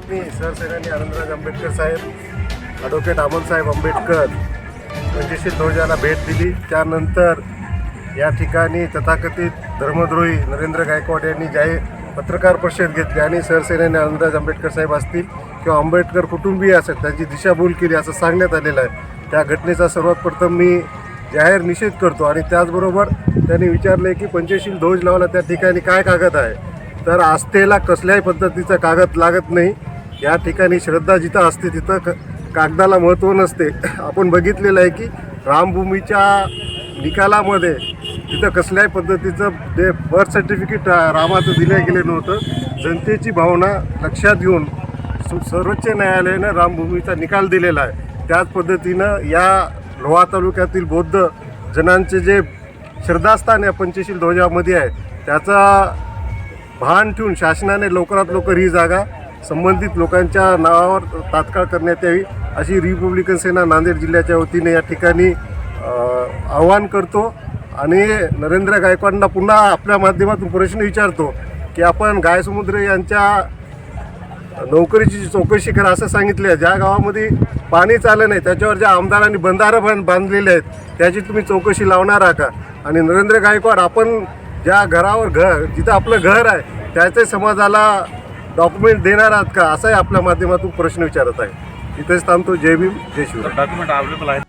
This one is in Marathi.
मी सरसेनानी आनंदराज आंबेडकर साहेब, ॲडव्होकेट अमोलसाहेब आंबेडकर पंचशील ध्वजाला भेट दिली. त्यानंतर या ठिकाणी तथाकथित धर्मद्रोही नरेंद्र गायकवाड यांनी जाहीर पत्रकार परिषद घेतली आणि सरसेनानी आनंदराज आंबेडकर साहेब असतील किंवा आंबेडकर कुटुंबीय असेल त्यांची दिशाभूल केली असं सांगण्यात आलेलं आहे. त्या घटनेचा सर्वात प्रथम मी जाहीर निषेध करतो. आणि त्याचबरोबर त्यांनी विचारले की पंचशील ध्वज लावला त्या ठिकाणी काय कागद आहे, तर आस्थेला कसल्याही पद्धतीचा कागद लागत नाही. या ठिकाणी श्रद्धा जिथं असते तिथं कागदाला महत्त्व नसते. आपण बघितलेलं आहे की रामभूमीच्या निकालामध्ये तिथं कसल्याही पद्धतीचं जे बर्थ सर्टिफिकेट रामाचं दिलं गेलं नव्हतं. जनतेची भावना लक्षात घेऊन सर्वोच्च न्यायालयानं रामभूमीचा निकाल दिलेला आहे. त्याच पद्धतीनं या लोहा तालुक्यातील बौद्ध जनांचे जे श्रद्धास्थान या पंचशील ध्वजामध्ये आहे त्याचा भान ठेवून शासनाने लवकरात लवकर ही जागा संबंधित लोकांच्या नावावर तात्काळ करण्यात यावी अशी रिपब्लिकन सेना नांदेड जिल्ह्याच्या वतीने या ठिकाणी आवाहन करतो. आणि नरेंद्र गायकवाडांना पुन्हा आपल्या माध्यमातून प्रश्न विचारतो की आपण गायसमुद्र यांच्या नोकरीची चौकशी करा असं सांगितलं आहे. ज्या गावामध्ये पाणीच आलं नाही त्याच्यावर ज्या आमदारांनी बंधारं बांधलेले आहेत त्याची तुम्ही चौकशी लावणार आहात का? आणि नरेंद्र गायकवाड आपण ज्या घरावर जिथं आपलं घर आहे त्याचे समाजाला डॉक्युमेंट देणार आहात का असाही आपल्या माध्यमातून प्रश्न विचारत आहे. इथेच थांबतो. जय भीम, जय शिवराय. डॉक्युमेंट अवेलेबल आहेत.